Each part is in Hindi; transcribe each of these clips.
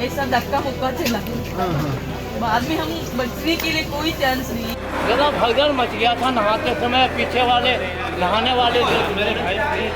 ऐसा धक्का मुक्का चला। बाद में हम बचने के लिए कोई चांस नहीं। ज़्यादा भगदड़ मच गया था नहाते समय, पीछे वाले नहाने वाले जो मेरे भाई थे।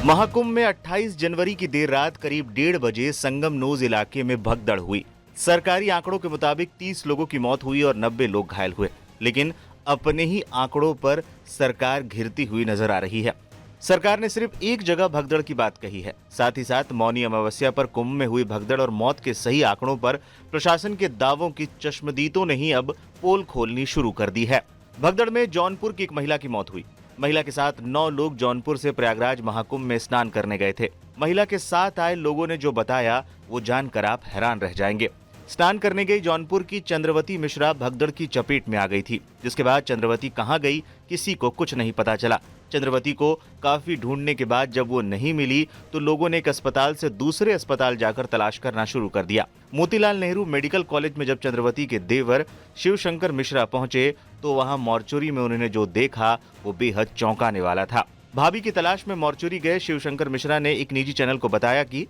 महाकुंभ में 28 जनवरी की देर रात करीब 1:30 बजे संगम नोज इलाके में भगदड़ हुई। सरकारी आंकड़ों के मुताबिक 30 लोगों की मौत हुई और 90 लोग घायल हुए, लेकिन अपने ही आंकड़ों पर सरकार घिरती हुई नजर आ रही है। सरकार ने सिर्फ एक जगह भगदड़ की बात कही है। साथ ही साथ मौनी अमावस्या पर कुंभ में हुई भगदड़ और मौत के सही आंकड़ों पर प्रशासन के दावों की चश्मदीदों ने ही अब पोल खोलनी शुरू कर दी है। भगदड़ में जौनपुर की एक महिला की मौत हुई। महिला के साथ 9 लोग जौनपुर से प्रयागराज महाकुंभ में स्नान करने गए थे। महिला के साथ आए लोगों ने जो बताया वो जानकर आप हैरान रह जाएंगे। स्नान करने गई जौनपुर की चंद्रवती मिश्रा भगदड़ की चपेट में आ गई थी, जिसके बाद चंद्रवती कहां गई किसी को कुछ नहीं पता चला। चंद्रवती को काफी ढूंढने के बाद जब वो नहीं मिली तो लोगों ने एक अस्पताल से दूसरे अस्पताल जाकर तलाश करना शुरू कर दिया। मोतीलाल नेहरू मेडिकल कॉलेज में जब चंद्रवती के देवर शिवशंकर मिश्रा पहुंचे तो वहां मॉर्चुरी में उन्होंने जो देखा वो बेहद चौंकाने वाला था। भाभी की तलाश में मॉर्चुरी गए शिवशंकर मिश्रा ने एक निजी चैनल को बताया कि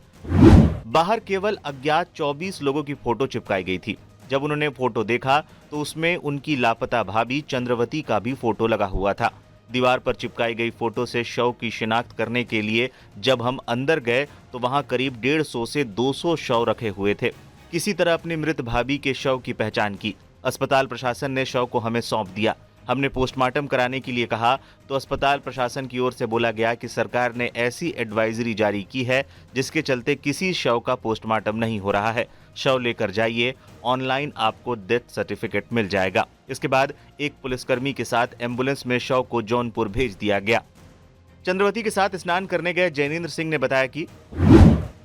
बाहर केवल अज्ञात 24 लोगों की फोटो चिपकाई गई थी। जब उन्होंने फोटो देखा तो उसमें उनकी लापता भाभी चंद्रवती का भी फोटो लगा हुआ था। दीवार पर चिपकाई गई फोटो से शव की शिनाख्त करने के लिए जब हम अंदर गए तो वहां करीब 150 से 200 शव रखे हुए थे। किसी तरह अपनी मृत भाभी के शव की पहचान की। अस्पताल प्रशासन ने शव को हमें सौंप दिया। हमने पोस्टमार्टम कराने के लिए कहा तो अस्पताल प्रशासन की ओर से बोला गया कि सरकार ने ऐसी एडवाइजरी जारी की है जिसके चलते किसी शव का पोस्टमार्टम नहीं हो रहा है। शव लेकर जाइए, ऑनलाइन आपको डेथ सर्टिफिकेट मिल जाएगा। इसके बाद एक पुलिसकर्मी के साथ एम्बुलेंस में शव को जौनपुर भेज दिया गया। चंद्रवती के साथ स्नान करने गए जैनेन्द्र सिंह ने बताया कि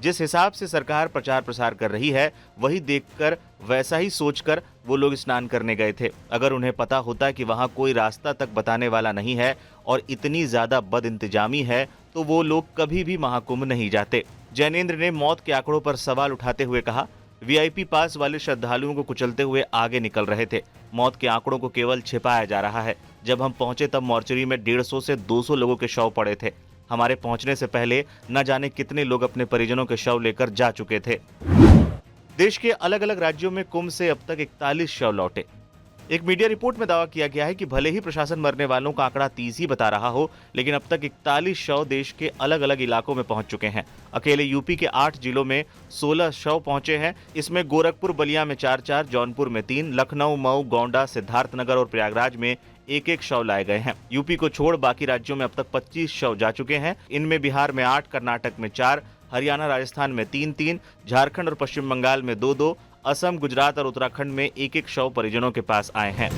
जिस हिसाब से सरकार प्रचार प्रसार कर रही है वही देखकर वैसा ही सोचकर वो लोग स्नान करने गए थे। अगर उन्हें पता होता कि वहां कोई रास्ता तक बताने वाला नहीं है और इतनी ज्यादा बदइंतजामी है तो वो लोग कभी भी महाकुंभ नहीं जाते। जैनेन्द्र ने मौत के आंकड़ों पर सवाल उठाते हुए कहा, वीआईपी पास वाले श्रद्धालुओं को कुचलते हुए आगे निकल रहे थे। मौत के आंकड़ों को केवल छिपाया जा रहा है। जब हम पहुंचे तब मॉर्चरी में 150 से 200 लोगों के शव पड़े थे। हमारे पहुंचने से पहले न जाने कितने लोग अपने परिजनों के शव लेकर जा चुके थे। देश के अलग अलग राज्यों में कुंभ से अब तक 41 शव लौटे। एक मीडिया रिपोर्ट में दावा किया गया है कि भले ही प्रशासन मरने वालों का आंकड़ा 30 ही बता रहा हो, लेकिन अब तक 41 शव देश के अलग अलग इलाकों में पहुंच चुके हैं। अकेले यूपी के 8 जिलों में 16 शव पहुंचे हैं। इसमें गोरखपुर बलिया में 4-4, जौनपुर में 3, लखनऊ, मऊ, गोंडा, सिद्धार्थनगर और प्रयागराज में एक शव लाए गए हैं। यूपी को छोड़ बाकी राज्यों में अब तक 25 शव जा चुके हैं। इनमें बिहार में 8, कर्नाटक में 4, हरियाणा राजस्थान में 3-3, झारखंड और पश्चिम बंगाल में 2-2, असम, गुजरात और उत्तराखंड में एक शव परिजनों के पास आए हैं।